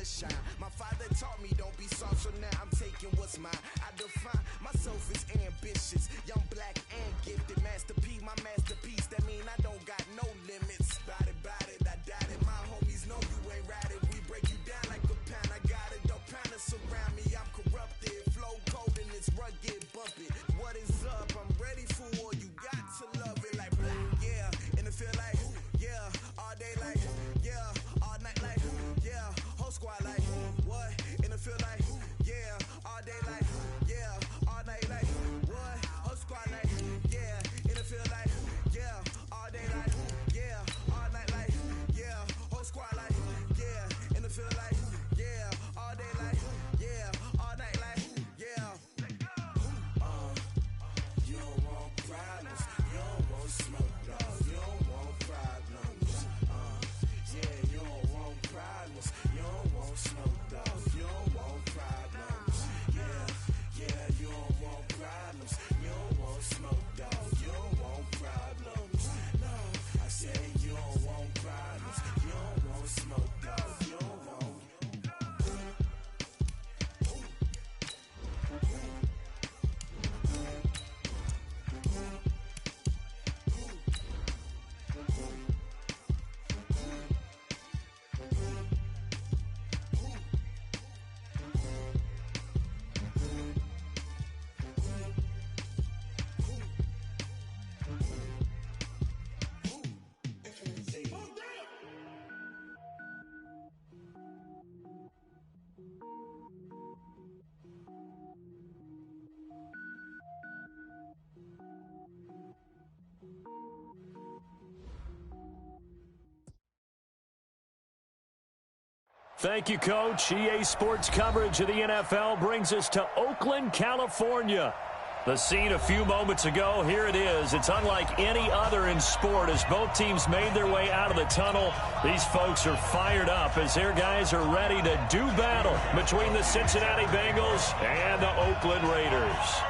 shine. My father taught me don't be soft, so now I'm taking what's mine. I define myself as ambitious, young, black, and gifted. Master P, my masterpiece. That mean I don't got no limits. Bout it, I doubt it. My homies know you ain't ratted. We break you down like a pound. I got it, don't pound us around me. I'm corrupted, flow cold and it's rugged, bumpy. What is up? I'm ready for war. You got to love it like black, yeah. And it feel like, yeah. All day like, yeah. All night like, yeah. Whole squad like, what? And it feel like, yeah. All day like, yeah. All night like, what? Whole squad like, yeah. And it feel like, yeah. All day like, yeah. All night like, yeah. Whole squad like, yeah. And it feel like, yeah. All day like, yeah. All night like, yeah. You don't want problems. You don't want smoke, dog. You don't want problems. Yeah, you don't want problems. You don't want smoke, dog. You don't want problems. Yeah, you don't want problems. You don't want smoke, dog. You don't want problems. No, I said you don't want problems. You don't want smoke, dog. You don't want. Thank you, Coach. EA Sports coverage of the NFL brings us to Oakland, California. The scene a few moments ago, here it is. It's unlike any other in sport as both teams made their way out of the tunnel. These folks are fired up as their guys are ready to do battle between the Cincinnati Bengals and the Oakland Raiders.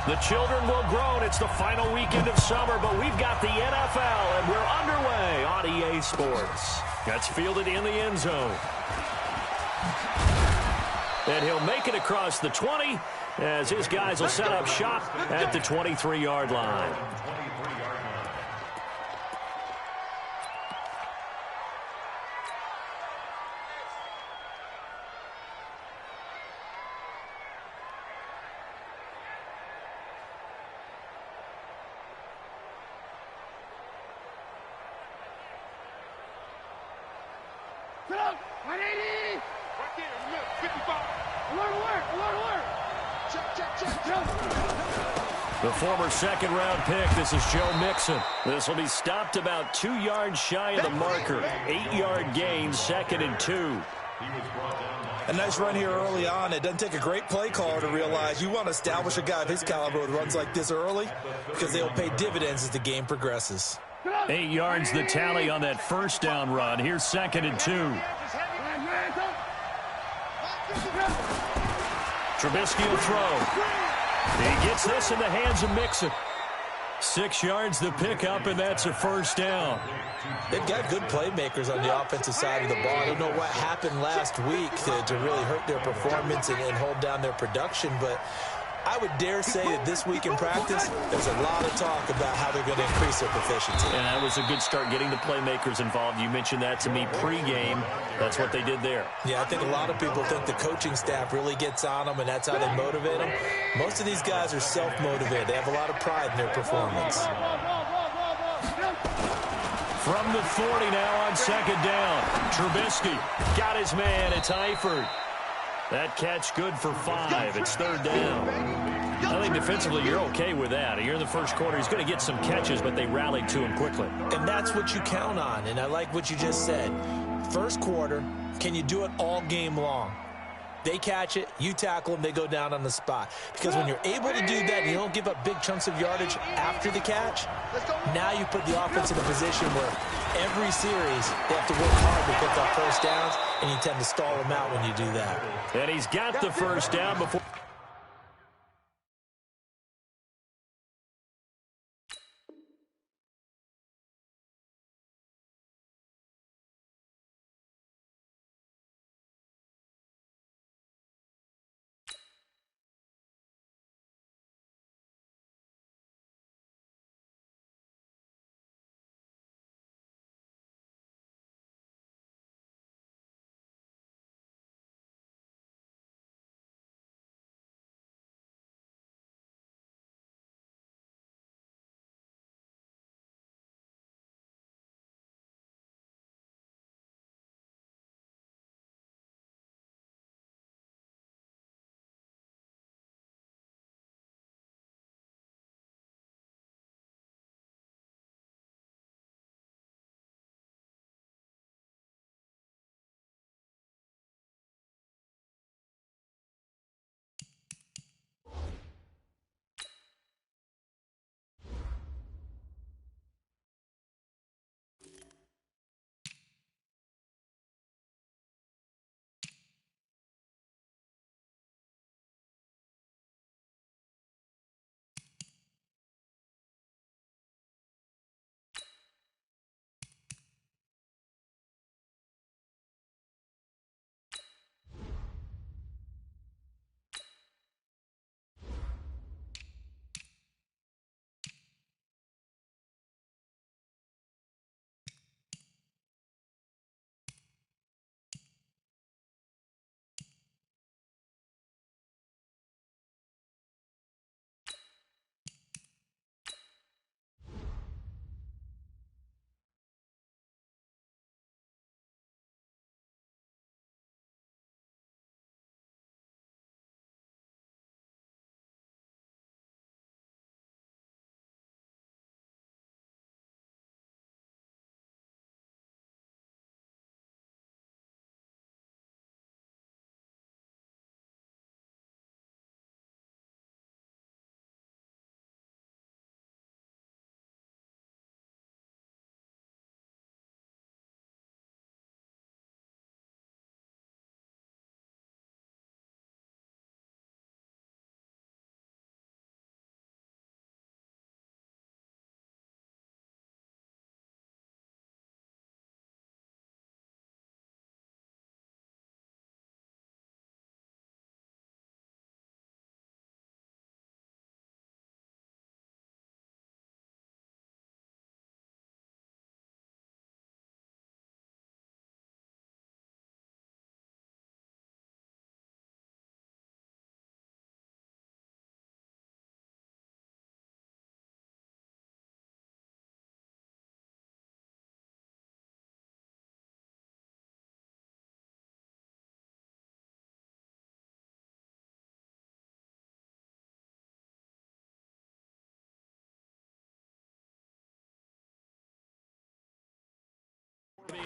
The children will groan. It's the final weekend of summer, but we've got the NFL, and we're underway on EA Sports. That's fielded in the end zone. And he'll make it across the 20 as his guys will set up shop at the 23-yard line. Sit up! 180! Right there, 55. Alert! Check. The former second-round pick, this is Joe Mixon. This will be stopped about 2 yards shy of the marker. 8-yard gain, 2nd and 2. A nice run here early on. It doesn't take a great play caller to realize you want to establish a guy of his caliber with runs like this early because they'll pay dividends as the game progresses. 8 yards the tally on that first down run. Here's 2nd and 2. Trubisky will throw. He gets this in the hands of Mixon. 6 yards the pickup, and that's a first down. They've got good playmakers on the offensive side of the ball. I don't know what happened last week to really hurt their performance and hold down their production, but I would dare say that this week in practice, there's a lot of talk about how they're going to increase their proficiency. And that was a good start, getting the playmakers involved. You mentioned that to me pregame. That's what they did there. Yeah, I think a lot of people think the coaching staff really gets on them, and that's how they motivate them. Most of these guys are self-motivated. They have a lot of pride in their performance. From the 40 now on 2nd down. Trubisky got his man. It's Eifert. That catch good for 5. It's 3rd down. I think defensively you're okay with that. You're in the first quarter. He's going to get some catches, but they rallied to him quickly. And that's what you count on, and I like what you just said. First quarter, can you do it all game long? They catch it, you tackle them, they go down on the spot. Because when you're able to do that and you don't give up big chunks of yardage after the catch, now you put the offense in a position where every series they have to work hard to pick up first downs, and you tend to stall them out when you do that. And he's got the first down before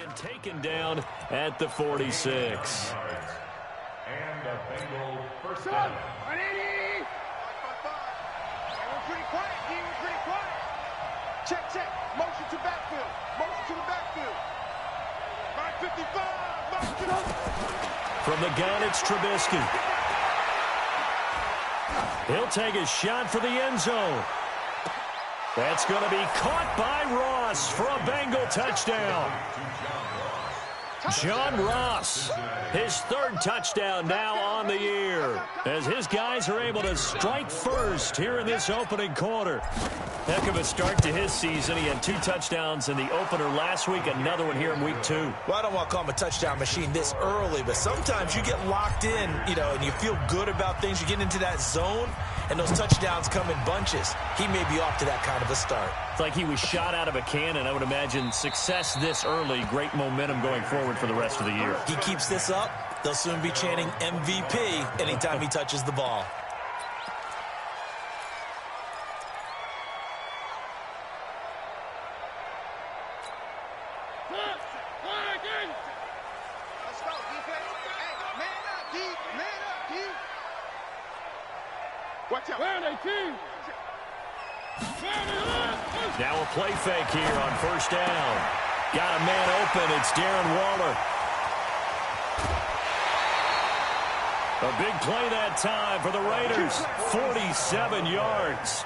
And taken down at the 46. And the Bengals first down. 180. We're pretty quiet, D. We're pretty quiet. Check, check. Motion to backfield. Motion to the backfield. 555. From the gun, it's Trubisky. He'll take a shot for the end zone. That's going to be caught by Ross for a Bengal touchdown. John Ross, his third touchdown now on the year, as his guys are able to strike first here in this opening quarter. Heck of a start to his season. He had 2 touchdowns in the opener last week, another one here in week 2. Well, I don't want to call him a touchdown machine this early, but sometimes you get locked in, and you feel good about things. You get into that zone, and those touchdowns come in bunches. He may be off to that kind of a start. It's like he was shot out of a cannon. I would imagine success this early, great momentum going forward for the rest of the year. He keeps this up, they'll soon be chanting MVP anytime he touches the ball. Let's go, defense. Hey, man up, D. Man up, D. Watch out. Where are they, team? Now a play fake here on first down. Got a man open. It's Darren Waller. A big play that time for the Raiders. 47 yards.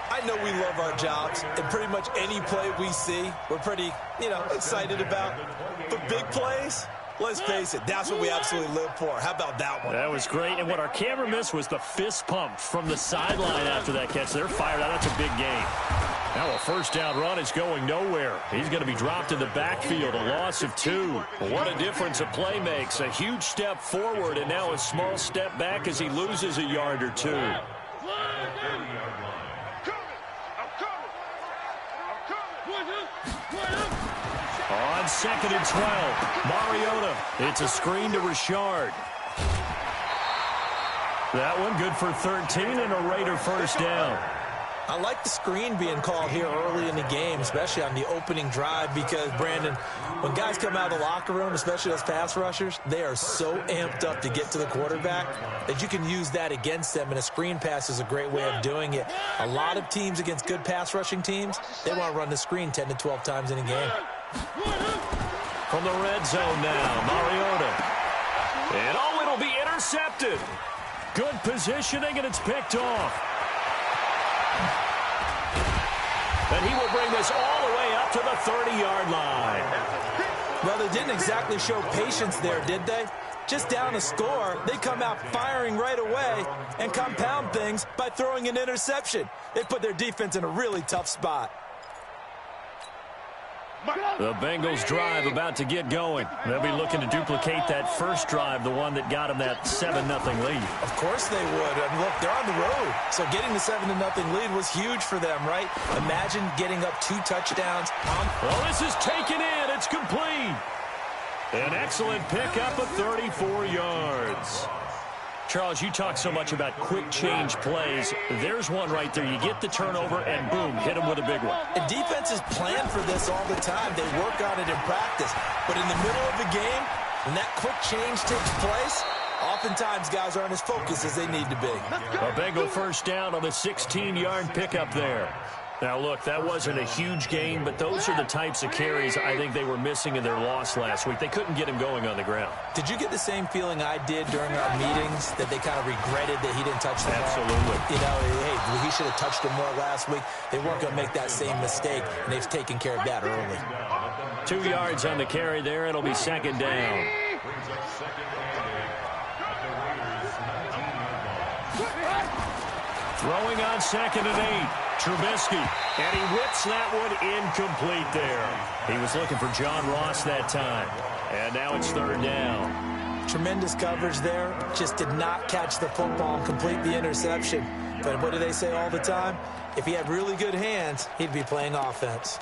I know we love our jobs, and pretty much any play we see, we're pretty, excited about. But big plays, let's face it, that's what we absolutely live for. How about that one? That was great, and what our camera missed was the fist pump from the sideline after that catch. They're fired out. That's a big game. Now a first down run is going nowhere. He's going to be dropped in the backfield, a loss of 2. What a difference a play makes. A huge step forward, and now a small step back as he loses a yard or 2. On 2nd and 12, Mariota. It's a screen to Richard. That one good for 13 and a Raider first down. I like the screen being called here early in the game, especially on the opening drive, because, Brandon, when guys come out of the locker room, especially those pass rushers, they are so amped up to get to the quarterback that you can use that against them, and a screen pass is a great way of doing it. A lot of teams against good pass rushing teams, they want to run the screen 10 to 12 times in a game. From the red zone now, Mariota. And it'll be intercepted. Good positioning, and it's picked off. And he will bring this all the way up to the 30-yard line. Well, they didn't exactly show patience there, did they? Just down a score, they come out firing right away and compound things by throwing an interception. They put their defense in a really tough spot. The Bengals drive about to get going. They'll be looking to duplicate that first drive, the one that got them that 7-0 lead. Of course they would. I mean, look, they're on the road. So getting the 7-0 lead was huge for them, right? Imagine getting up 2 touchdowns. Well, this is taken in. It's complete. An excellent pickup of 34 yards. Charles, you talk so much about quick change plays. There's one right there. You get the turnover, and boom, hit him with a big one. And defenses plan for this all the time. They work on it in practice. But in the middle of the game, when that quick change takes place, oftentimes guys aren't as focused as they need to be. A Bengal first down on the 16-yard pickup there. Now, look, that wasn't a huge gain, but those are the types of carries I think they were missing in their loss last week. They couldn't get him going on the ground. Did you get the same feeling I did during our meetings, that they kind of regretted that he didn't touch the ball? Absolutely. Hey, he should have touched him more last week. They weren't going to make that same mistake, and they've taken care of that early. 2 yards on the carry there. It'll be second down. Throwing on 2nd and 8. Trubisky, and he whips that one incomplete there. He was looking for John Ross that time, and now it's 3rd down. Tremendous coverage there. Just did not catch the football and complete the interception. But what do they say all the time? If he had really good hands, he'd be playing offense.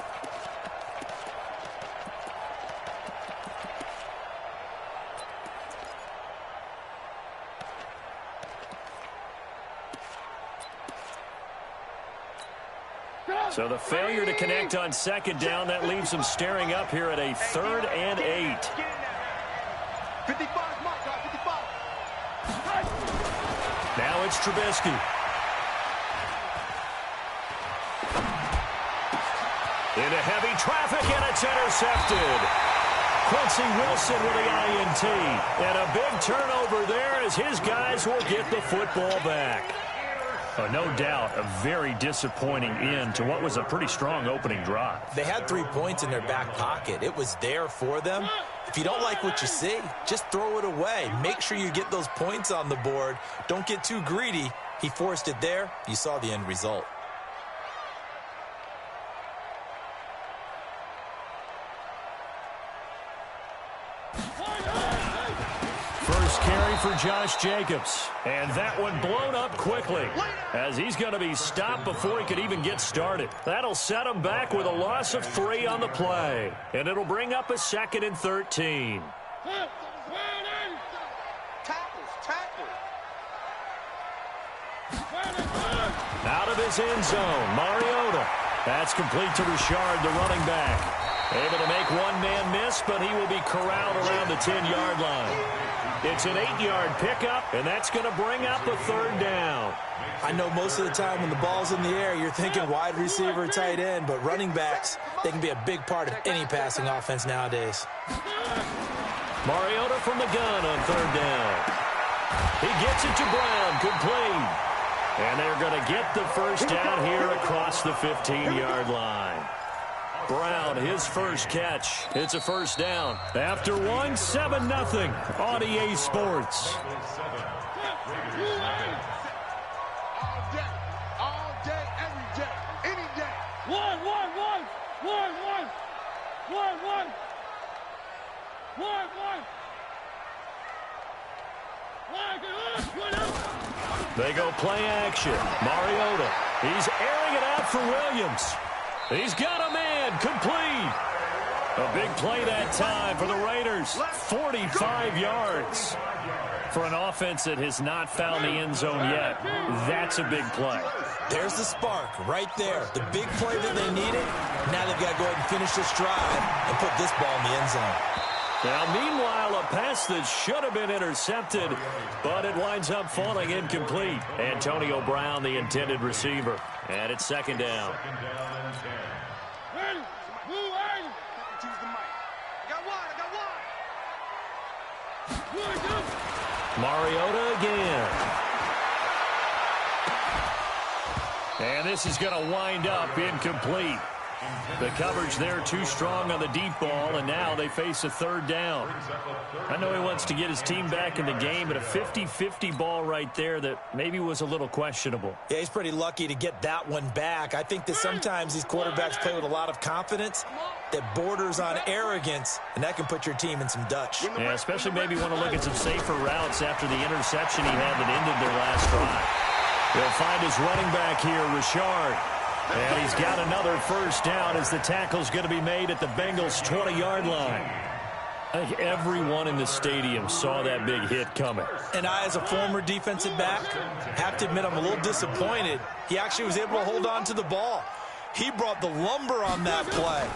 So the failure to connect on second down, that leaves them staring up here at a 3rd and 8. 55, mark, 55. Now it's Trubisky. Into heavy traffic, and it's intercepted. Quincy Wilson with the INT. And a big turnover there as his guys will get the football back. Oh, no doubt a very disappointing end to what was a pretty strong opening drive. They had 3 points in their back pocket. It was there for them. If you don't like what you see, just throw it away. Make sure you get those points on the board. Don't get too greedy. He forced it there. You saw the end result. First carry for Josh Jacobs. And that one blown up quickly as he's going to be stopped before he could even get started. That'll set him back with a loss of 3 on the play. And it'll bring up a 2nd and 13. Out of his end zone, Mariota. That's complete to Richard, the running back. Able to make one man miss, but he will be corralled around the 10-yard line. It's an 8-yard pickup, and that's going to bring up a 3rd down. I know most of the time when the ball's in the air, you're thinking wide receiver, tight end, but running backs, they can be a big part of any passing offense nowadays. Mariota from the gun on 3rd down. He gets it to Brown, complete. And they're going to get the first down here across the 15-yard line. Brown, his first catch. It's a first down. After 1, 7-0 on EA Sports. All day, every day, any day. 1, 1, 1, 1, 1, 1, 1, 1, 1. They go play action. Mariota. He's airing it out for Williams. He's got a man, complete. A big play that time for the Raiders. 45 yards. For an offense that has not found the end zone yet, that's a big play. There's the spark right there. The big play that they needed. Now they've got to go ahead and finish this drive and put this ball in the end zone. Now, meanwhile, a pass that should have been intercepted, but it winds up falling incomplete. Antonio Brown, the intended receiver. And it's 2nd down. Ready, move, ready. Choose the mic. I got one. Mariota again. And this is going to wind up incomplete. The coverage there too strong on the deep ball, and now they face a 3rd down. I know he wants to get his team back in the game, but a 50-50 ball right there that maybe was a little questionable. Yeah, he's pretty lucky to get that one back. I think that sometimes these quarterbacks play with a lot of confidence that borders on arrogance, and that can put your team in some Dutch. Yeah, especially maybe want to look at some safer routes after the interception he had that ended their last drive. They'll find his running back here, Richard. And he's got another first down as the tackle's going to be made at the Bengals' 20-yard line. I think everyone in the stadium saw that big hit coming. And I, as a former defensive back, have to admit I'm a little disappointed. He actually was able to hold on to the ball. He brought the lumber on that play.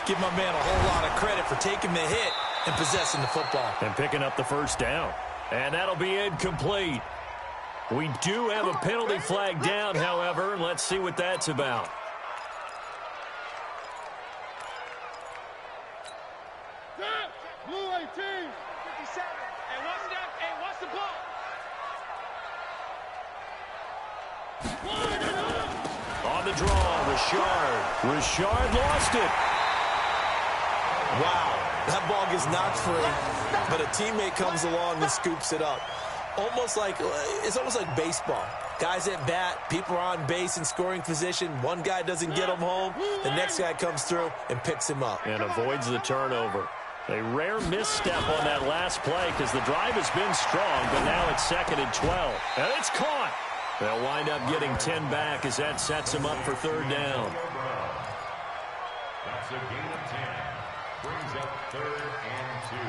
Give my man a whole lot of credit for taking the hit and possessing the football. And picking up the first down. And that'll be incomplete. We do have a penalty flag down, however, and let's see what that's about. Blue 18. 57. And what's that? And what's the ball? On the draw, Richard. Richard lost it. Wow, that ball gets knocked free, but a teammate comes along and scoops it up. It's almost like baseball. Guys at bat, people are on base in scoring position. One guy doesn't get him home. The next guy comes through and picks him up. And avoids the turnover. A rare misstep on that last play because the drive has been strong, but now it's 2nd and 12. And it's caught. They'll wind up getting 10 back as that sets them up for 3rd down. That's a gain of 10. Brings up 3rd and 2.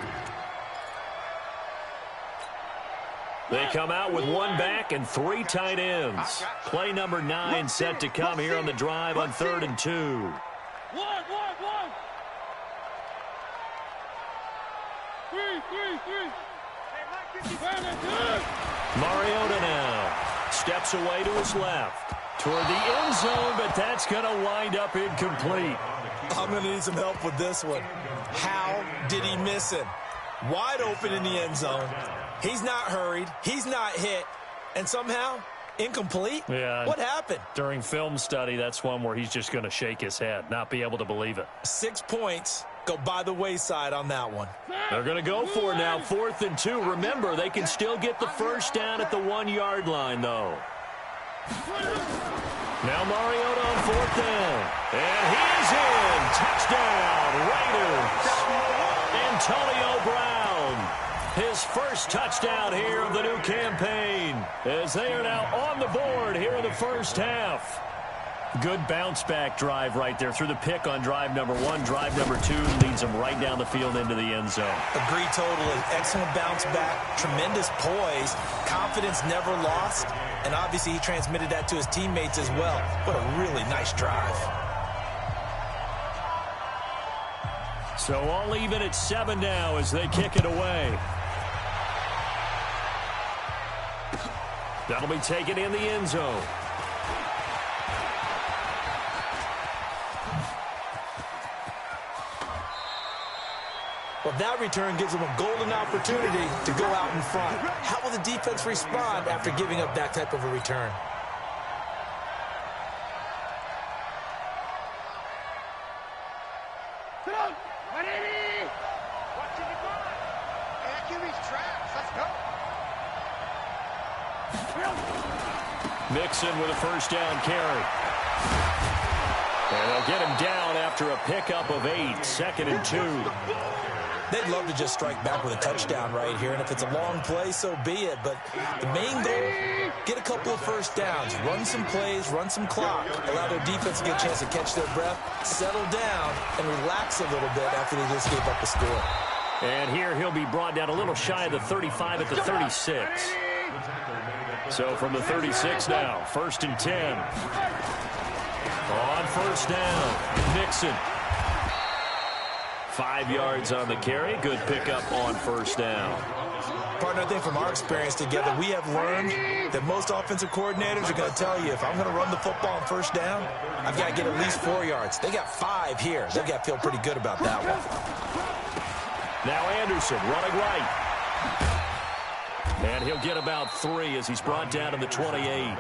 They come out with one back and 3 tight ends. Play number 9 set to come here on the drive on 3rd and 2. One. 3. Mariota now steps away to his left toward the end zone, but that's going to wind up incomplete. I'm going to need some help with this one. How did he miss him? Wide open in the end zone. He's not hurried. He's not hit. And somehow, incomplete? Yeah. What happened? During film study, that's one where he's just going to shake his head, not be able to believe it. 6 points go by the wayside on that one. They're going to go for it now, 4th and 2. Remember, they can still get the first down at the 1-yard line, though. Now Mariota on 4th down. And he's in. Touchdown, Raiders. Antonio Brown. His first touchdown here of the new campaign, as they are now on the board here in the first half. Good bounce-back drive right there through the pick on drive number 1. Drive number 2 leads them right down the field into the end zone. Agree totally. Excellent bounce back, tremendous poise, confidence never lost, and obviously he transmitted that to his teammates as well. What a really nice drive. So all even at 7 now as they kick it away. That'll be taken in the end zone. Well, that return gives them a golden opportunity to go out in front. How will the defense respond after giving up that type of a return? Watching the ball. And QB's traps. Let's go. Mixon with a first down carry. And they'll get him down after a pickup of 8, 2nd and 2. They'd love to just strike back with a touchdown right here, and if it's a long play, so be it. But the main goal, get a couple of first downs, run some plays, run some clock, allow their defense to get a chance to catch their breath, settle down, and relax a little bit after they just gave up a score. And here he'll be brought down a little shy of the 35 at the 36. So from the 36 now, 1st and 10. On first down, Mixon. 5 yards on the carry. Good pickup on first down. Partner, I think from our experience together, we have learned that most offensive coordinators are going to tell you, if I'm going to run the football on first down, I've got to get at least 4 yards. They got 5 here. They've got to feel pretty good about that one. Now Anderson running right. And he'll get about 3 as he's brought down to the 28.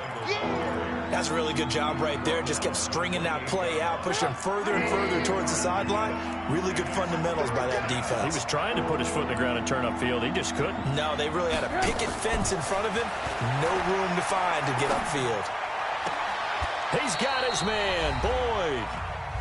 That's a really good job right there. Just kept stringing that play out, pushing him further and further towards the sideline. Really good fundamentals by that defense. He was trying to put his foot in the ground and turn upfield. He just couldn't. No, they really had a picket fence in front of him. No room to find to get upfield. He's got his man, Boyd.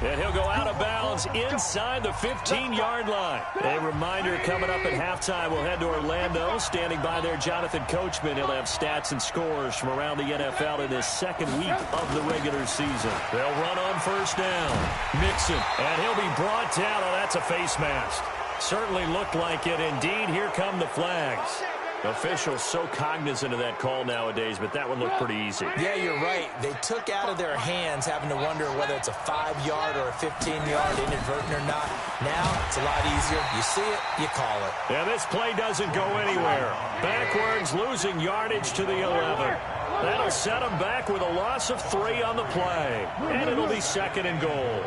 And he'll go out of bounds inside the 15-yard line. A reminder coming up at halftime, we'll head to Orlando. Standing by there, Jonathan Coachman. He'll have stats and scores from around the NFL in this second week of the regular season. They'll run on first down. Mixon, and he'll be brought down. Oh, that's a face mask. Certainly looked like it. Indeed, here come the flags. Officials so cognizant of that call nowadays, but that one looked pretty easy. Yeah, you're right. They took out of their hands having to wonder whether it's a 5-yard or a 15-yard inadvertent or not. Now, it's a lot easier. You see it, you call it. Yeah, this play doesn't go anywhere. Backwards, losing yardage to the 11. That'll set them back with a loss of 3 on the play. And it'll be 2nd and goal.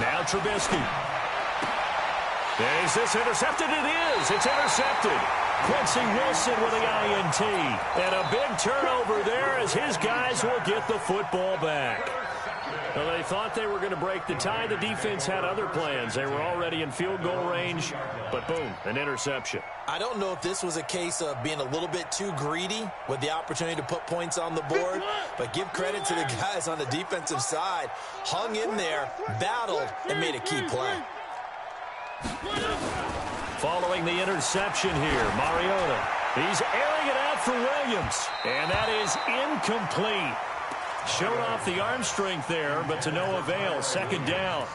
Now Trubisky. Is this intercepted? It is. It's intercepted. Quincy Wilson with the INT. And a big turnover there as his guys will get the football back. Well, they thought they were going to break the tie. The defense had other plans. They were already in field goal range, but boom, an interception. I don't know if this was a case of being a little bit too greedy with the opportunity to put points on the board, but give credit to the guys on the defensive side. Hung in there, battled, and made a key play. Following the interception here, Mariota. He's airing it out for Williams, and that is incomplete. Showed off the arm strength there, but to no avail. 2nd down.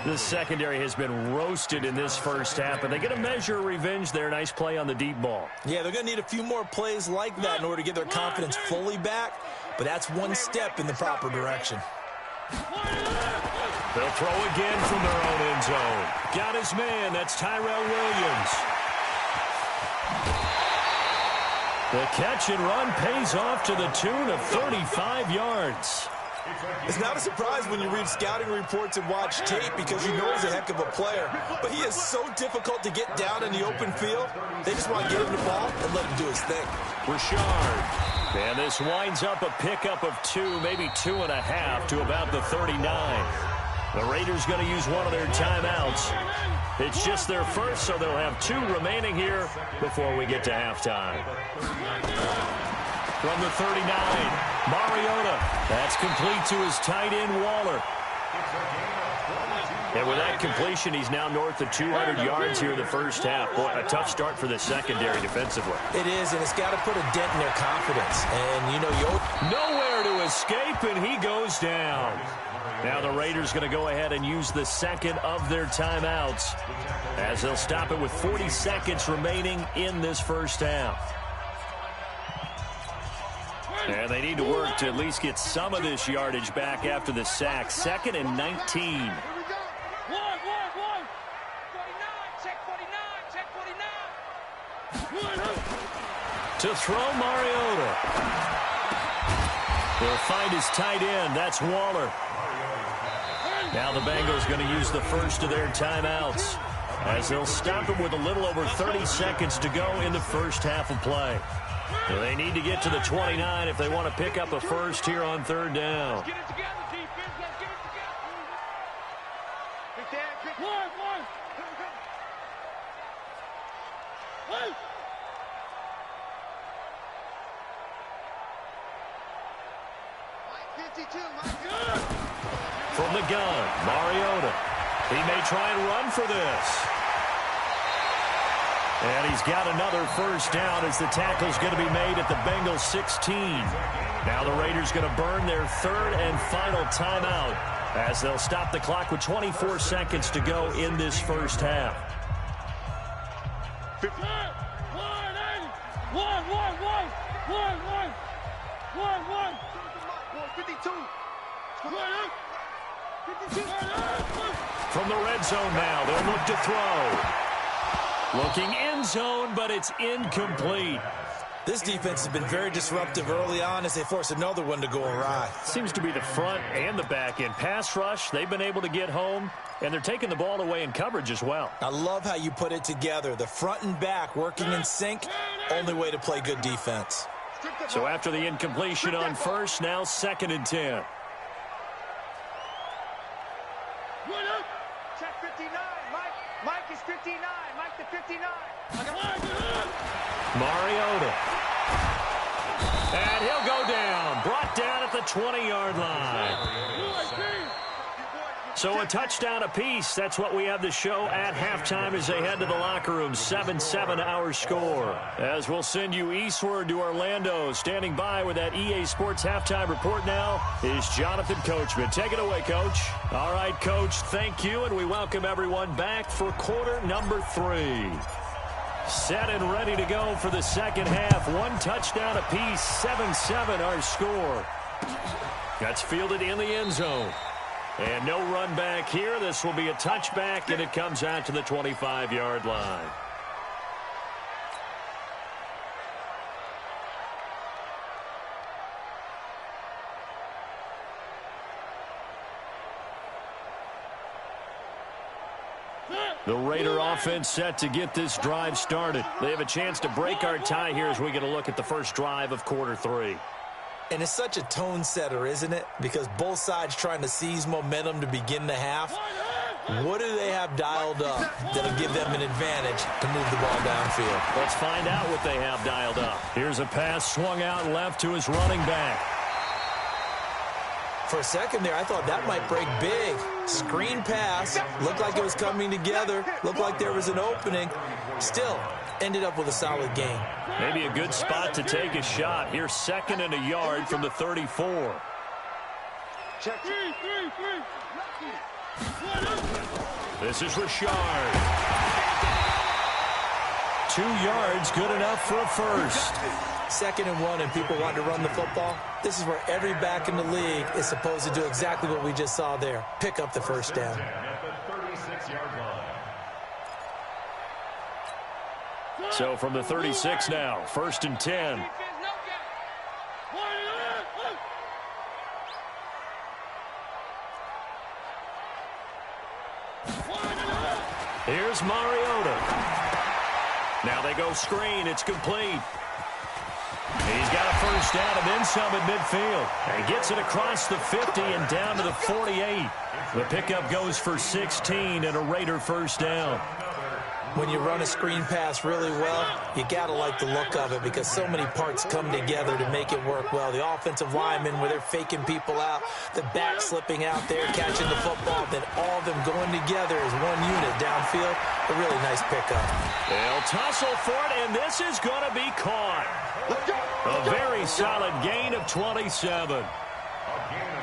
The secondary has been roasted in this first half, but they get a measure of revenge there. Nice play on the deep ball. Yeah, they're going to need a few more plays like that in order to get their confidence fully back, but that's one step in the proper direction. They'll throw again from their own end zone. Got his man. That's Tyrell Williams. The catch and run pays off to the tune of 35 yards. It's not a surprise when you read scouting reports and watch tape because you know he's a heck of a player. But he is so difficult to get down in the open field. They just want to get him the ball and let him do his thing. Richard. And this winds up a pickup of 2, maybe 2.5 to about the 39. The Raiders going to use one of their timeouts. It's just their first, so they'll have 2 remaining here before we get to halftime. From the 39, Mariota. That's complete to his tight end, Waller. And with that completion, he's now north of 200 yards here in the first half. Boy, a tough start for the secondary defensively. It is, and it's got to put a dent in their confidence. And, you know, nowhere to escape, and he goes down. Now the Raiders going to go ahead and use the second of their timeouts as they'll stop it with 40 seconds remaining in this first half. And they need to work to at least get some of this yardage back after the sack. 2nd and 19. To throw Mariota. They'll find his tight end. That's Waller. Now the Bengals going to use the first of their timeouts as they'll stop it with a little over 30 seconds to go in the first half of play. So they need to get to the 29 if they want to pick up a first here on 3rd down. Let's get it together, defense. Let's get it together. One. Hey. From the gun, Mariota. He may try and run for this. And he's got another first down as the tackle's going to be made at the Bengals 16. Now the Raiders going to burn their 3rd and final timeout as they'll stop the clock with 24 seconds to go in this first half. 52. From the red zone now, they'll look to throw. Looking end zone, but it's incomplete. This defense has been very disruptive early on as they force another one to go awry. Seems to be the front and the back end. Pass rush, they've been able to get home, and they're taking the ball away in coverage as well. I love how you put it together. The front and back working in sync, only way to play good defense. So after the incompletion on first, now 2nd and 10. Check 59. Mike is 59. Mike the 59. Mariota. And he'll go down. Brought down at the 20-yard line. So a touchdown apiece. That's what we have to show at halftime as they head to the locker room. 7-7 our score. As we'll send you eastward to Orlando. Standing by with that EA Sports halftime report now is Jonathan Coachman. Take it away, Coach. All right, Coach, thank you, and we welcome everyone back for quarter number 3. Set and ready to go for the second half. 1 touchdown apiece. 7-7 our score. That's fielded in the end zone. And no run back here. This will be a touchback, and it comes out to the 25-yard line. The Raider offense set to get this drive started. They have a chance to break our tie here as we get a look at the first drive of quarter 3. And it's such a tone setter, isn't it? Because both sides trying to seize momentum to begin the half. What do they have dialed up that'll give them an advantage to move the ball downfield? Let's find out what they have dialed up. Here's a pass swung out left to his running back. For a second there, I thought that might break big. Screen pass. Looked like it was coming together. Looked like there was an opening. Still, ended up with a solid game. Maybe a good spot to take a shot. Here's 2nd and a yard from the 34. Check. This is Richard. 2 yards, good enough for a first. 2nd and 1, and people want to run the football. This is where every back in the league is supposed to do exactly what we just saw there. Pick up the first down. So from the 36 now, 1st and 10. Here's Mariota. Now they go screen. It's complete. He's got a first down and then some at midfield. And gets it across the 50 and down to the 48. The pickup goes for 16 and a Raider first down. When you run a screen pass really well, you got to like the look of it because so many parts come together to make it work well. The offensive linemen where they're faking people out, the back slipping out there, catching the football, then all of them going together as one unit downfield. A really nice pickup. They'll tussle for it, and this is going to be caught. A very solid gain of 27.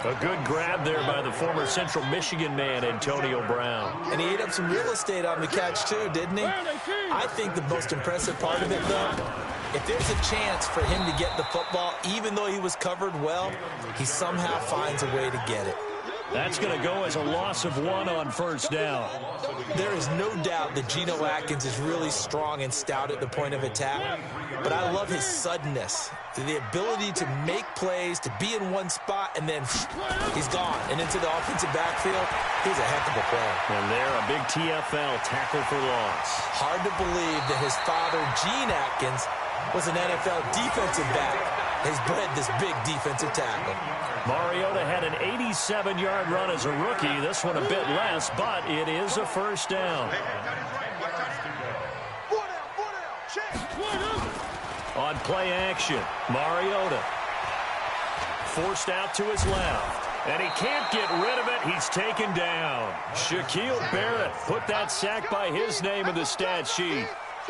A good grab there by the former Central Michigan man, Antonio Brown. And he ate up some real estate on the catch, too, didn't he? I think the most impressive part of it, though, if there's a chance for him to get the football, even though he was covered well, he somehow finds a way to get it. That's going to go as a loss of 1 on first down. There is no doubt that Geno Atkins is really strong and stout at the point of attack, but I love his suddenness, the ability to make plays, to be in one spot, and then he's gone. And into the offensive backfield, he's a heck of a player. And there, a big TFL tackle for loss. Hard to believe that his father, Gene Atkins, was an NFL defensive back. Has bred this big defensive tackle. Mariota had an 87-yard run as a rookie. This one a bit less, but it is a first down. On play action, Mariota forced out to his left, and he can't get rid of it. He's taken down. Shaquille Barrett put that sack by his name in the stat sheet.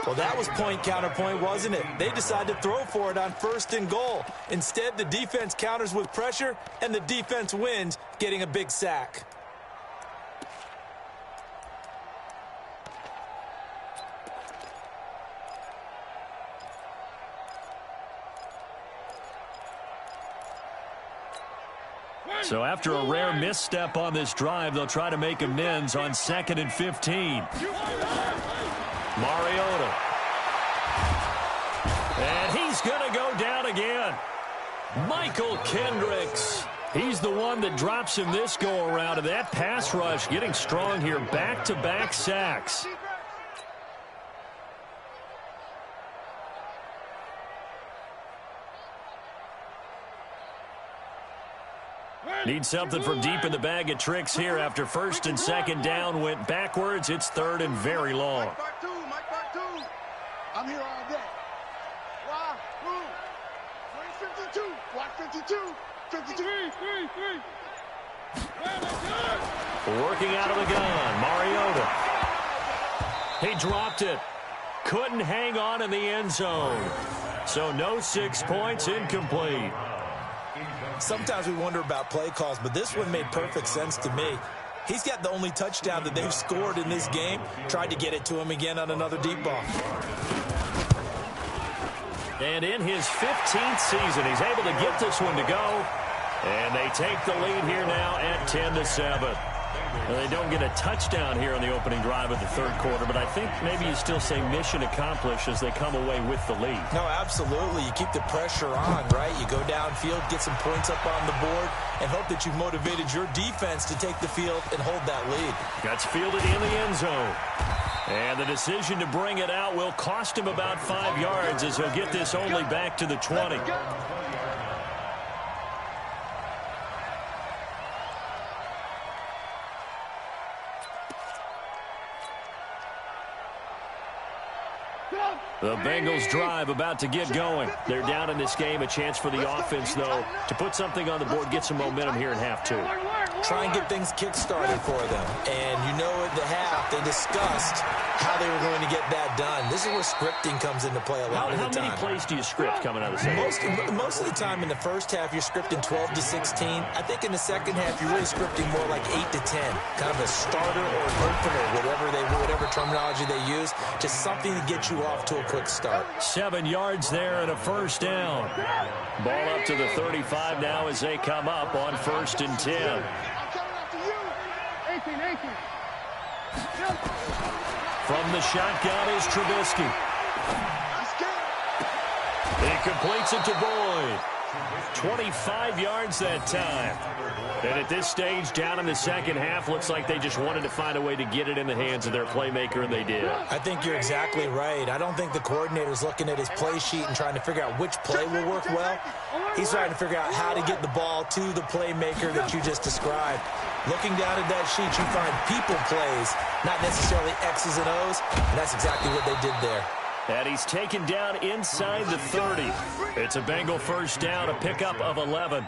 Well, that was point counterpoint, wasn't it? They decided to throw for it on 1st and goal. Instead, the defense counters with pressure, and the defense wins, getting a big sack. So after a rare misstep on this drive, they'll try to make amends on 2nd and 15. Mariota. And he's going to go down again. Michael Kendricks. He's the one that drops him this go-around. And that pass rush getting strong here. Back-to-back sacks. Need something from deep in the bag of tricks here after 1st and 2nd down went backwards. It's 3rd and very long. I'm here all day. Why? Who? 52. Watch 52. 53. Working out of the gun, Mariota. He dropped it. Couldn't hang on in the end zone. So no 6 points, incomplete. Sometimes we wonder about play calls, but this one made perfect sense to me. He's got the only touchdown that they've scored in this game. Tried to get it to him again on another deep ball. And in his 15th season, he's able to get this one to go. And they take the lead here now at 10-7. Well, they don't get a touchdown here on the opening drive of the 3rd quarter, but I think maybe you still say mission accomplished as they come away with the lead. No, absolutely. You keep the pressure on, right? You go downfield, get some points up on the board, and hope that you've motivated your defense to take the field and hold that lead. That's fielded in the end zone. And the decision to bring it out will cost him about 5 yards as he'll get this only back to the 20. The Bengals drive about to get going. They're down in this game. A chance for the offense, though, to put something on the board, get some momentum here in half 2. try and get things kick-started for them. And you know at the half, they discussed how they were going to get that done. This is where scripting comes into play a lot of the time. How many plays do you script coming out of the second? Most of the time in the first half, you're scripting 12 to 16. I think in the second half, you're really scripting more like 8 to 10. Kind of a starter or an opener, whatever terminology they use. Just something to get you off to a quick start. 7 yards there and a first down. Ball up to the 35 now as they come up on 1st and 10. From the shotgun is Trubisky. He completes it to Boyd. 25 yards that time. And at this stage, down in the second half, looks like they just wanted to find a way to get it in the hands of their playmaker, and they did. I think you're exactly right. I don't think the coordinator's looking at his play sheet and trying to figure out which play will work well. He's trying to figure out how to get the ball to the playmaker that you just described. Looking down at that sheet, you find people plays, not necessarily X's and O's, and that's exactly what they did there. And he's taken down inside the 30. It's a Bengal first down, a pickup of 11.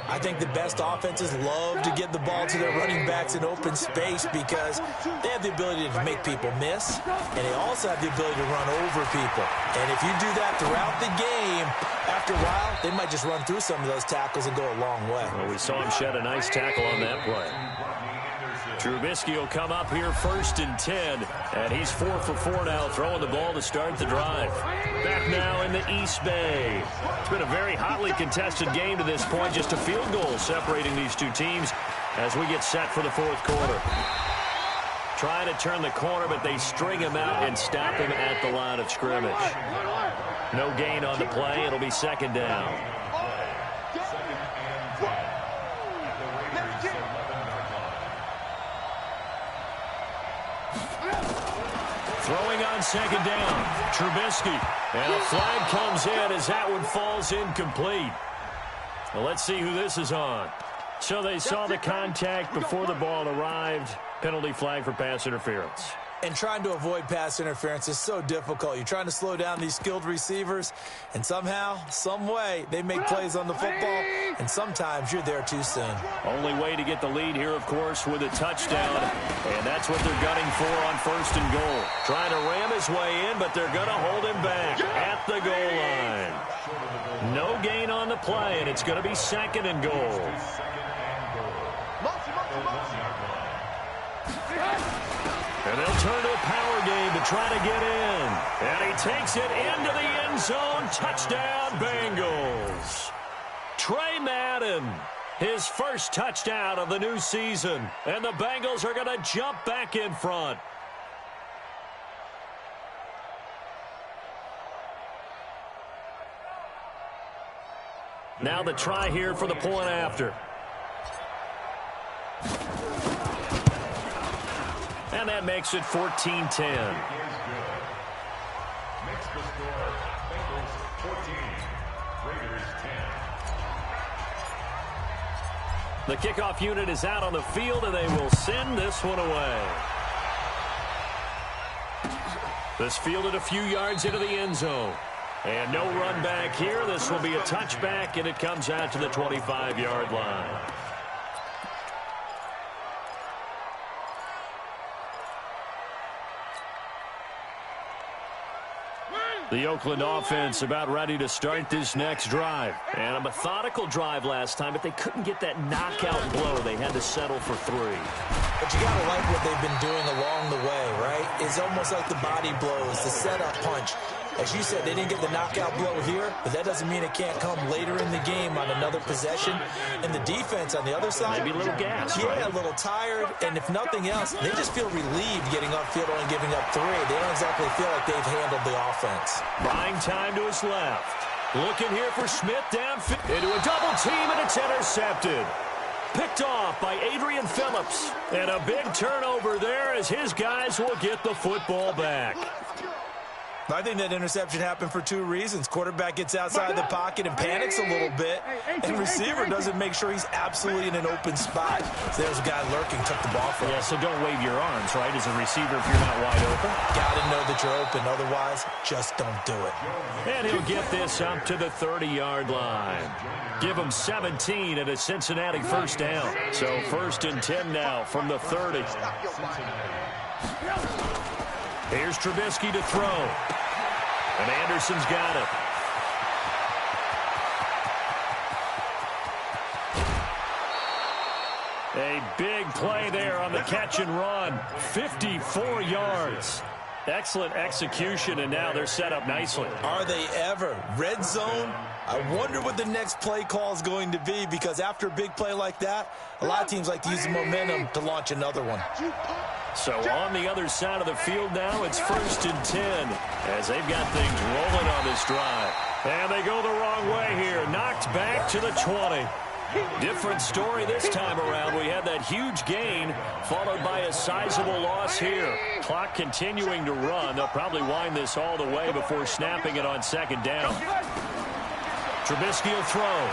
I think the best offenses love to get the ball to their running backs in open space because they have the ability to make people miss, and they also have the ability to run over people. And if you do that throughout the game, after a while, they might just run through some of those tackles and go a long way. Well, we saw him shed a nice tackle on that play. Trubisky will come up here 1st and 10, and he's 4 for 4 now, throwing the ball to start the drive. Back now in the East Bay. It's been a very hotly contested game to this point, just a field goal separating these two teams as we get set for the 4th quarter. Trying to turn the corner, but they string him out and stop him at the line of scrimmage. No gain on the play. It'll be 2nd down. Throwing on 2nd down, Trubisky. And a flag comes in as that one falls incomplete. Well, let's see who this is on. So they saw the contact before the ball arrived. Penalty flag for pass interference. And trying to avoid pass interference is so difficult. You're trying to slow down these skilled receivers, and somehow, some way, they make plays on the football, and sometimes you're there too soon. Only way to get the lead here, of course, with a touchdown, and that's what they're gunning for on 1st and goal. Trying to ram his way in, but they're going to hold him back at the goal line. No gain on the play, and it's going to be 2nd and goal. And they'll turn to a power game to try to get in. And he takes it into the end zone. Touchdown, Bengals. Trey Madden, his first touchdown of the new season. And the Bengals are going to jump back in front. Now the try here for the point after. And that makes it 14-10. Makes the score Bengals 14, Raiders 10. The kickoff unit is out on the field, and they will send this one away. This fielded a few yards into the end zone. And no run back here. This will be a touchback, and it comes out to the 25-yard line. The Oakland offense about ready to start this next drive. And a methodical drive last time, but they couldn't get that knockout blow. They had to settle for 3. But you got to like what they've been doing along the way, right? It's almost like the body blows, the setup punch. As you said, they didn't get the knockout blow here, but that doesn't mean it can't come later in the game on another possession. And the defense on the other side, maybe a little gas, yeah, a little tired. And if nothing else, they just feel relieved getting upfield and giving up 3. They don't exactly feel like they've handled the offense. Buying time to his left. Looking here for Smith downfield. Into a double team, and it's intercepted. Picked off by Adrian Phillips. And a big turnover there as his guys will get the football back. I think that interception happened for two reasons. Quarterback gets outside the pocket and panics a little bit, and receiver doesn't make sure he's absolutely in an open spot. So there's a guy lurking, took the ball from him. Yeah, so don't wave your arms, right, as a receiver if you're not wide open. Got to know that you're open. Otherwise, just don't do it. And he'll get this up to the 30-yard line. Give him 17 and a Cincinnati first down. So 1st and 10 now from the 30. Here's Trubisky to throw. And Anderson's got it. A big play there on the catch and run. 54 yards. Excellent execution, and now they're set up nicely. Are they ever? Red zone? I wonder what the next play call is going to be, because after a big play like that, a lot of teams like to use the momentum to launch another one. So on the other side of the field now, it's 1st and 10 as they've got things rolling on this drive. And they go the wrong way here. Knocked back to the 20. Different story this time around. We had that huge gain followed by a sizable loss here. Clock continuing to run. They'll probably wind this all the way before snapping it on 2nd down. Trubisky will throw.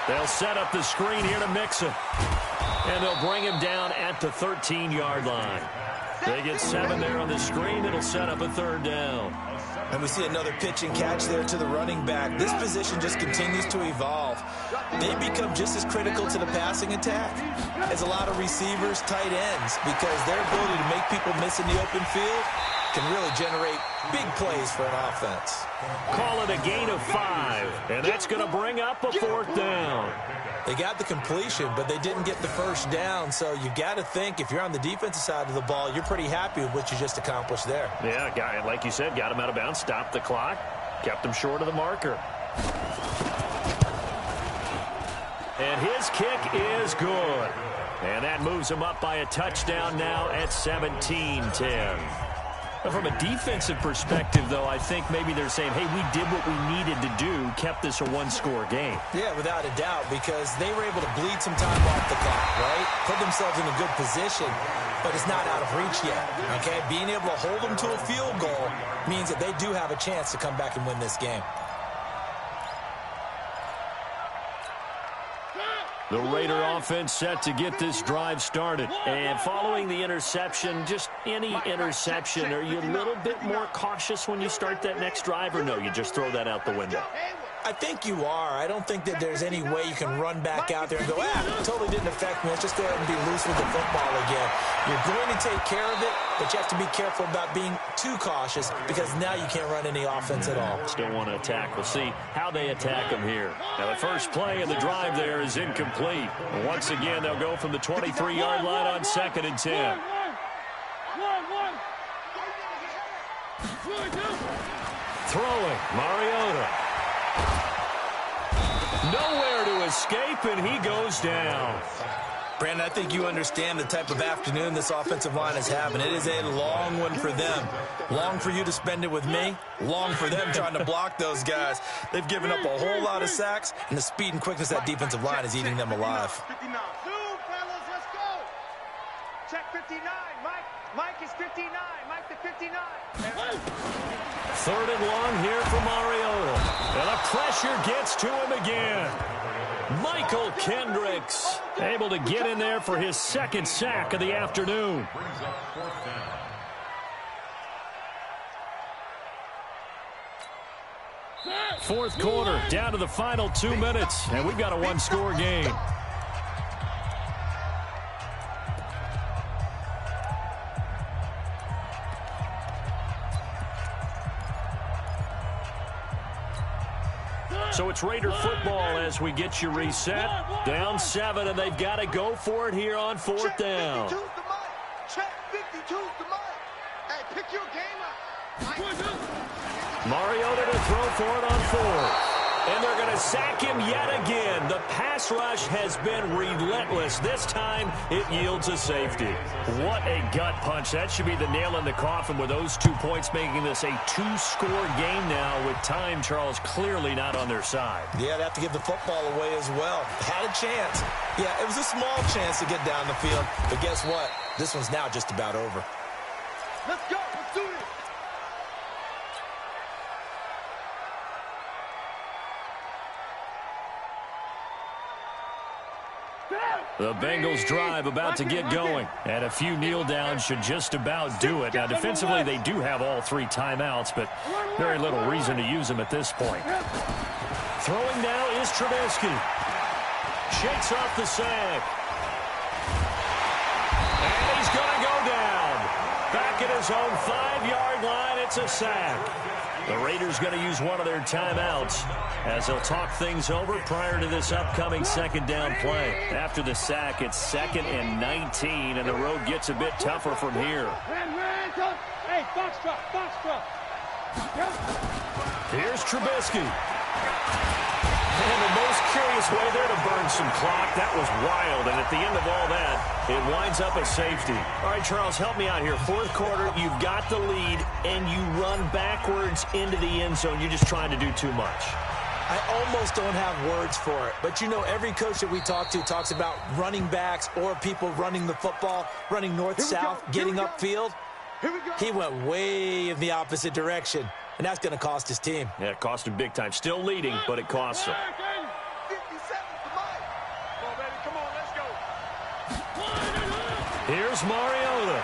They'll set up the screen here to Mixon. And they'll bring him down at the 13-yard line. They get 7 there on the screen. It'll set up a 3rd down. And we see another pitch and catch there to the running back. This position just continues to evolve. They become just as critical to the passing attack as a lot of receivers, tight ends, because their ability to make people miss in the open field can really generate big plays for an offense. Call it a gain of 5, and that's going to bring up a 4th down. They got the completion, but they didn't get the first down, so you got to think if you're on the defensive side of the ball, you're pretty happy with what you just accomplished there. Yeah, guy, like you said, got him out of bounds, stopped the clock, kept him short of the marker. And his kick is good. And that moves him up by a touchdown now at 17-10. From a defensive perspective, though, I think maybe they're saying, hey, we did what we needed to do, kept this a one-score game. Yeah, without a doubt, because they were able to bleed some time off the clock, right? Put themselves in a good position, but it's not out of reach yet, okay? Being able to hold them to a field goal means that they do have a chance to come back and win this game. The Raider offense set to get this drive started. And following the interception, just any interception, are you a little bit more cautious when you start that next drive, or no, you just throw that out the window? I think you are. I don't think that there's any way you can run back out there and go, it totally didn't affect me. Let's just go ahead and be loose with the football again. You're going to take care of it, but you have to be careful about being too cautious, because now you can't run any offense at all. Still want to attack. We'll see how they attack them here. Now, the first play of the drive there is incomplete. And once again, they'll go from the 23-yard line on 2nd and 10. Throwing, Mariota. Nowhere to escape, and he goes down. Brandon, I think you understand the type of afternoon this offensive line is having. It is a long one for them. Long for you to spend it with me. Long for them trying to block those guys. They've given up a whole lot of sacks, and the speed and quickness of that defensive line is eating them alive. 59. Fellas, let's go. Check 59. Mike is 59. Mike to 59. 3rd and long here for Mariota. And the pressure gets to him again. Michael Kendricks able to get in there for his 2nd sack of the afternoon. Fourth quarter, down to the final 2 minutes, and we've got a one-score game. So it's Raider football as we get you reset. Down 7, and they've got to go for it here on 4th down. Check 52's the mic. Hey, pick your game up. Mariota to throw for it on 4th. And they're going to sack him yet again. The pass rush has been relentless. This time, it yields a safety. What a gut punch. That should be the nail in the coffin with those 2 points, making this a 2-score game now with time, Charles, clearly not on their side. Yeah, they have to give the football away as well. Had a chance. Yeah, it was a small chance to get down the field. But guess what? This one's now just about over. Let's go. Let's do this. The Bengals drive about to get going, and a few kneel downs should just about do it. Now, defensively, they do have all 3 timeouts, but very little reason to use them at this point. Throwing now is Trubisky. Shakes off the sack. And he's going to go down. Back at his own 5-yard line, it's a sack. The Raiders going to use one of their timeouts as they'll talk things over prior to this upcoming second down play. After the sack, it's 2nd and 19, and the road gets a bit tougher from here. Hey, box drop. Here's Trubisky. And the most curious way there to burn some clock. That was wild, and at the end of all that, it winds up a safety. All right, Charles, help me out here. 4th quarter, you've got the lead, and you run backwards into the end zone. You're just trying to do too much. I almost don't have words for it. But, you know, every coach that we talk to talks about running backs or people running the football, running north-south, getting upfield. He went way in the opposite direction, and that's going to cost his team. Yeah, it cost him big time. Still leading, but it costs him. 57 for Mike. Come on, baby. Come on, let's go. Here's Mariota.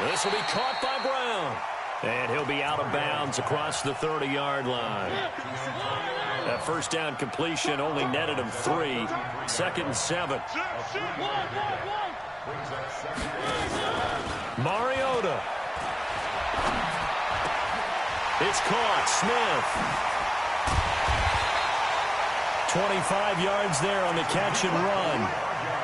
This will be caught by Brown. And he'll be out of bounds across the 30-yard line. That first down completion only netted him 3. 2nd and 7. Mariota. It's caught. Smith. 25 yards there on the catch and run.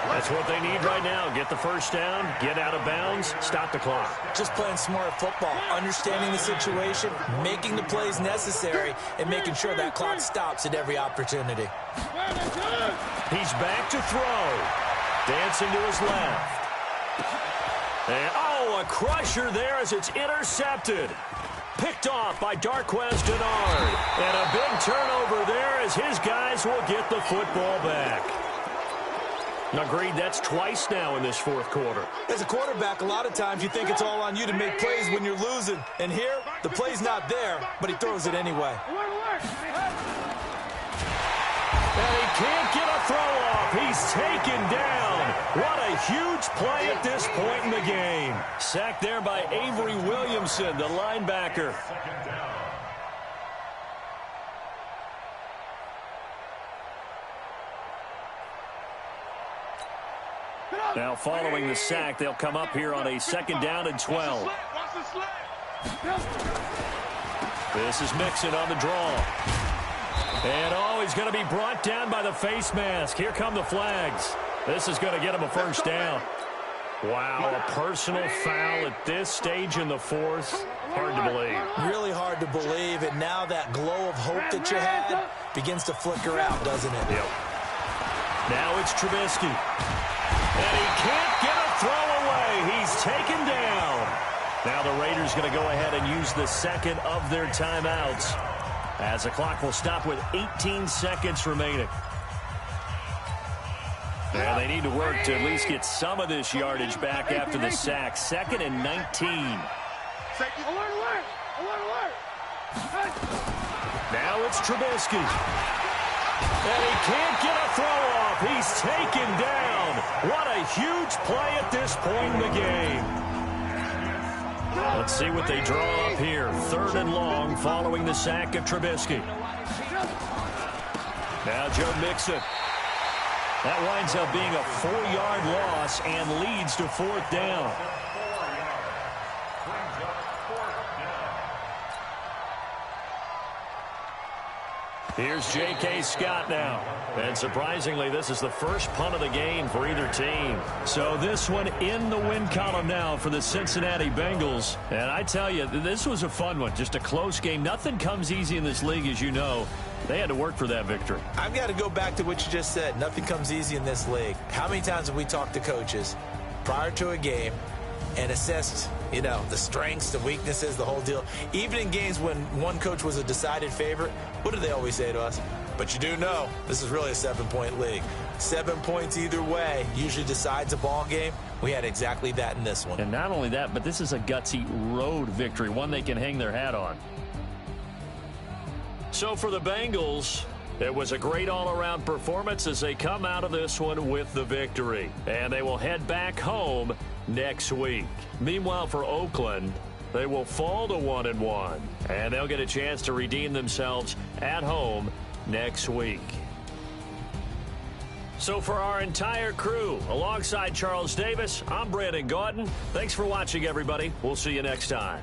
That's what they need right now. Get the first down, get out of bounds, stop the clock. Just playing smart football, understanding the situation, making the plays necessary, and making sure that clock stops at every opportunity. He's back to throw. Dancing to his left. And, a crusher there as it's intercepted. Picked off by Darquez Denard. And a big turnover there as his guys will get the football back. Agreed, that's twice now in this 4th quarter. As a quarterback, a lot of times you think it's all on you to make plays when you're losing. And here, the play's not there, but he throws it anyway. And he can't get a throw off. He's taken down. What a huge play at this point in the game. Sacked there by Avery Williamson, the linebacker. Now following the sack, they'll come up here on a 2nd down and 12. This is Mixon on the draw. And he's going to be brought down by the face mask. Here come the flags. This is going to get him a first down. Wow, a personal foul at this stage in the 4th. Hard to believe. Really hard to believe, and now that glow of hope that you had begins to flicker out, doesn't it? Yep. Now it's Trubisky. And he can't get a throw away. He's taken down. Now the Raiders going to go ahead and use the 2nd of their timeouts as the clock will stop with 18 seconds remaining. And they need to work to at least get some of this yardage back after the sack. 2nd and 19. Now it's Trubisky. And he can't get a throw off. He's taken down. What a huge play at this point in the game. Let's see what they draw up here. 3rd and long following the sack of Trubisky. Now Joe Mixon. That winds up being a 4-yard loss and leads to 4th down. Here's J.K. Scott now. And surprisingly, this is the first punt of the game for either team. So this one in the win column now for the Cincinnati Bengals. And I tell you, this was a fun one. Just a close game. Nothing comes easy in this league, as you know. They had to work for that victory. I've got to go back to what you just said. Nothing comes easy in this league. How many times have we talked to coaches prior to a game and assessed, you know, the strengths, the weaknesses, the whole deal? Even in games when one coach was a decided favorite, what do they always say to us? But you do know this is really a 7-point league. 7 points either way usually decides a ball game. We had exactly that in this one. And not only that, but this is a gutsy road victory, one they can hang their hat on. So for the Bengals, It was a great all-around performance as they come out of this one with the victory. And they will head back home next week. Meanwhile, for Oakland, they will fall to 1-1. And they'll get a chance to redeem themselves at home next week. So for our entire crew, alongside Charles Davis, I'm Brandon Gaudin. Thanks for watching, everybody. We'll see you next time.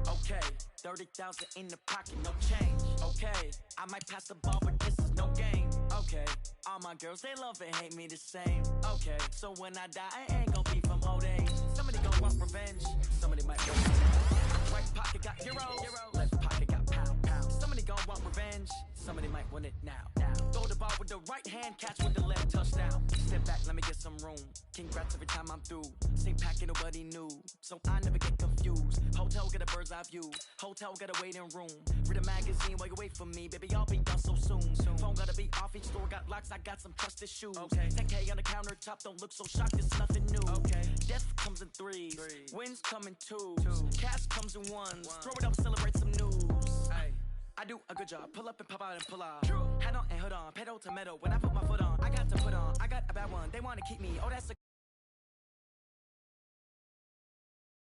Okay, 30,000 in the pocket, no change. Okay, I might pass the ball, but this is no game. Okay, all my girls, they love and hate me the same. Okay, so when I die, I ain't gon' be from old age. Somebody gon' want revenge, somebody might want right pocket got heroes, left pocket got pound. Somebody gon' want revenge, somebody might want it now. Throw the ball with the right hand, catch with the left, touchdown. Step back, let me get some room. Congrats every time I'm through. Same packet, nobody knew, so I never get confused. Hotel get a bird's eye view. Hotel got a waiting room. Read a magazine while you wait for me, baby. I'll be done so soon. Phone gotta be off. Each store got locks. I got some trusted shoes. Okay. 10K on the countertop. Don't look so shocked. It's nothing new. Okay. Death comes in threes. Wins come in twos. Cash comes in ones. Throw it up, celebrate some news. Ay. I do a good job. Pull up and pop out and pull out. Hat on and hood on. Pedal to metal. When I put my foot on, I got to put on. I got a bad one. They want to keep me. Oh, that's a